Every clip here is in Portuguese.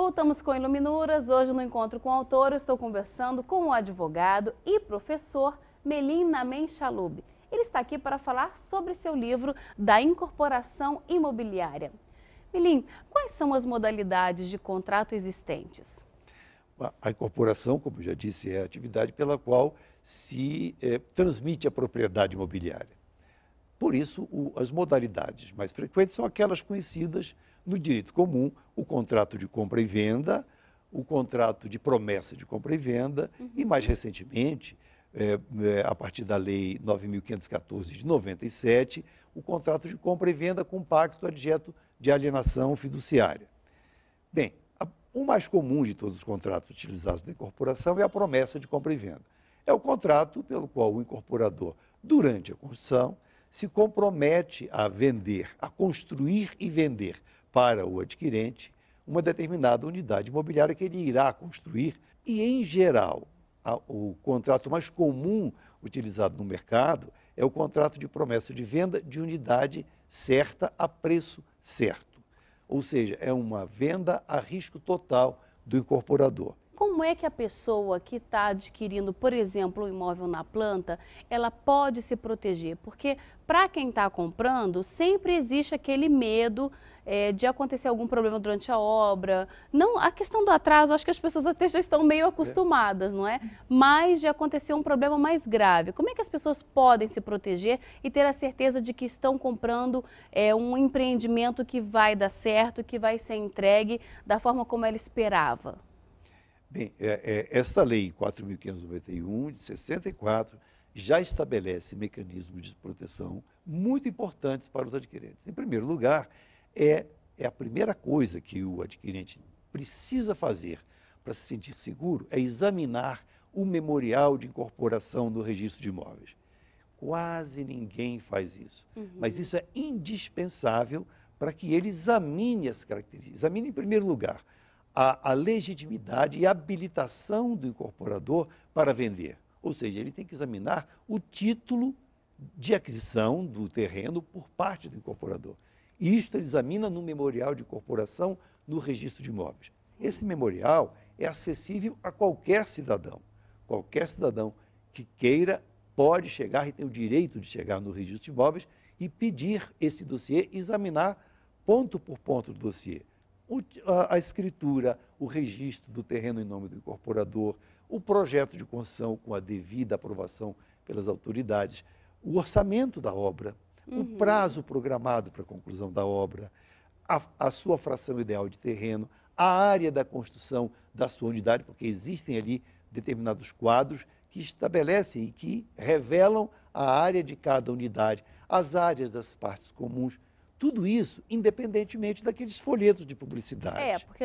Voltamos com Iluminuras. Hoje, no Encontro com o Autor, eu estou conversando com o advogado e professor Melim Namen Chalub. Ele está aqui para falar sobre seu livro da incorporação imobiliária. Melim, quais são as modalidades de contrato existentes? A incorporação, como eu já disse, é a atividade pela qual se transmite a propriedade imobiliária. Por isso, as modalidades mais frequentes são aquelas conhecidas no direito comum: o contrato de compra e venda, o contrato de promessa de compra e venda e, mais recentemente, a partir da Lei 9.514 de 97, o contrato de compra e venda com pacto adjeto de alienação fiduciária. Bem, o mais comum de todos os contratos utilizados na incorporação é a promessa de compra e venda. É o contrato pelo qual o incorporador, durante a construção, se compromete a vender, a construir e vender para o adquirente uma determinada unidade imobiliária que ele irá construir e, em geral, o contrato mais comum utilizado no mercado é o contrato de promessa de venda de unidade certa a preço certo. Ou seja, é uma venda a risco total do incorporador. Como é que a pessoa que está adquirindo, por exemplo, um imóvel na planta, ela pode se proteger? Porque para quem está comprando, sempre existe aquele medo de acontecer algum problema durante a obra. Não, a questão do atraso, acho que as pessoas até já estão meio acostumadas, não é? Mas de acontecer um problema mais grave. Como é que as pessoas podem se proteger e ter a certeza de que estão comprando um empreendimento que vai dar certo, que vai ser entregue da forma como ela esperava? Bem, esta lei 4.591, de 64, já estabelece mecanismos de proteção muito importantes para os adquirentes. Em primeiro lugar, é a primeira coisa que o adquirente precisa fazer para se sentir seguro é examinar o memorial de incorporação no registro de imóveis. Quase ninguém faz isso, mas isso é indispensável para que ele examine as características. Examine, em primeiro lugar, a legitimidade e habilitação do incorporador para vender. Ou seja, ele tem que examinar o título de aquisição do terreno por parte do incorporador. Isto ele examina no memorial de incorporação no registro de imóveis. Sim. Esse memorial é acessível a qualquer cidadão. Qualquer cidadão que queira pode chegar e tem o direito de chegar no registro de imóveis e pedir esse dossiê, examinar ponto por ponto do dossiê. A escritura, o registro do terreno em nome do incorporador, o projeto de construção com a devida aprovação pelas autoridades, o orçamento da obra, o prazo programado para a conclusão da obra, a sua fração ideal de terreno, a área da construção da sua unidade, porque existem ali determinados quadros que estabelecem e que revelam a área de cada unidade, as áreas das partes comuns. Tudo isso, independentemente daqueles folhetos de publicidade. Porque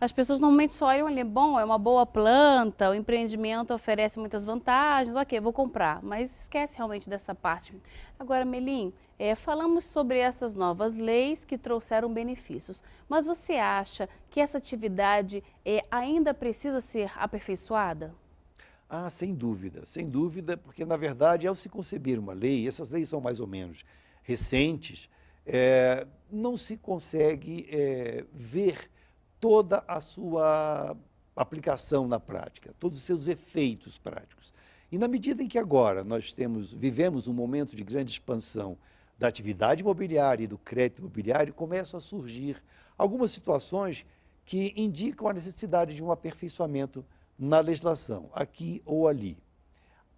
as pessoas normalmente só olham ali, bom, é uma boa planta, o empreendimento oferece muitas vantagens, ok, vou comprar, mas esquece realmente dessa parte. Agora, Melim, falamos sobre essas novas leis que trouxeram benefícios, mas você acha que essa atividade ainda precisa ser aperfeiçoada? Ah, sem dúvida, porque na verdade, ao se conceber uma lei, essas leis são mais ou menos recentes, não se consegue ver toda a sua aplicação na prática, todos os seus efeitos práticos. E na medida em que agora nós vivemos um momento de grande expansão da atividade imobiliária e do crédito imobiliário, começam a surgir algumas situações que indicam a necessidade de um aperfeiçoamento na legislação, aqui ou ali.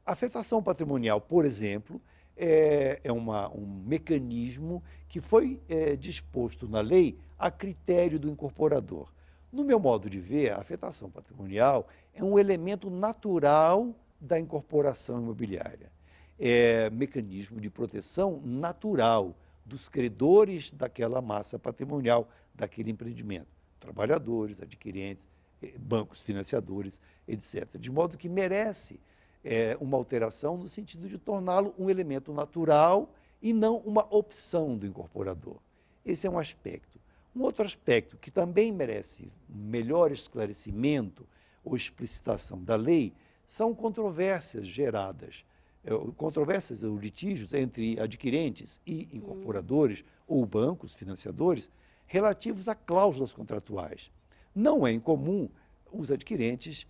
A afetação patrimonial, por exemplo, é um mecanismo que foi disposto na lei a critério do incorporador. No meu modo de ver, a afetação patrimonial é um elemento natural da incorporação imobiliária. É mecanismo de proteção natural dos credores daquela massa patrimonial, daquele empreendimento. Trabalhadores, adquirentes, bancos financiadores, etc. De modo que merece uma alteração no sentido de torná-lo um elemento natural e não uma opção do incorporador. Esse é um aspecto. Um outro aspecto que também merece melhor esclarecimento ou explicitação da lei são controvérsias geradas, controvérsias ou litígios entre adquirentes e incorporadores ou bancos financiadores relativos a cláusulas contratuais. Não é incomum os adquirentes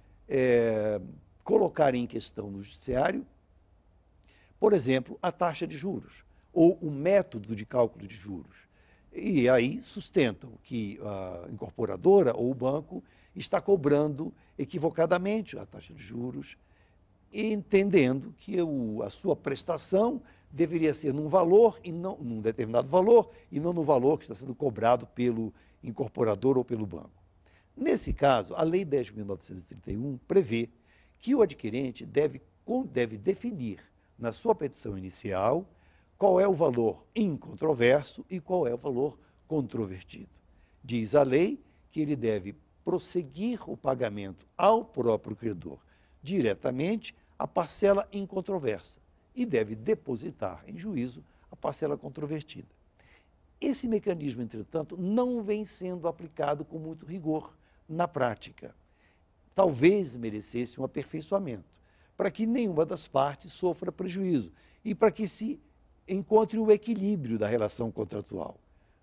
colocarem em questão no judiciário, por exemplo, a taxa de juros ou o método de cálculo de juros. E aí sustentam que a incorporadora ou o banco está cobrando equivocadamente a taxa de juros, entendendo que a sua prestação deveria ser num valor e não num determinado valor e não no valor que está sendo cobrado pelo incorporador ou pelo banco. Nesse caso, a Lei 10.931 prevê que o adquirente deve definir na sua petição inicial qual é o valor incontroverso e qual é o valor controvertido. Diz a lei que ele deve prosseguir o pagamento ao próprio credor diretamente a parcela incontroversa e deve depositar em juízo a parcela controvertida. Esse mecanismo, entretanto, não vem sendo aplicado com muito rigor na prática. Talvez merecesse um aperfeiçoamento, para que nenhuma das partes sofra prejuízo e para que se encontre o equilíbrio da relação contratual.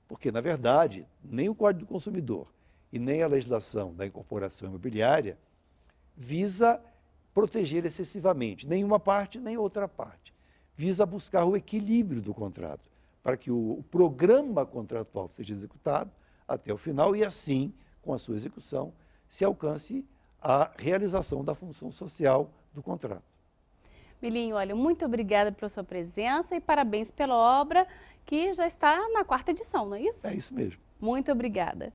Porque, na verdade, nem o Código do Consumidor e nem a legislação da incorporação imobiliária visa proteger excessivamente nenhuma parte nem outra parte. Visa buscar o equilíbrio do contrato, para que o programa contratual seja executado até o final e, assim, com a sua execução, se alcance a realização da função social do contrato. Milinho, olha, muito obrigada pela sua presença e parabéns pela obra que já está na 4ª edição, não é isso? É isso mesmo. Muito obrigada.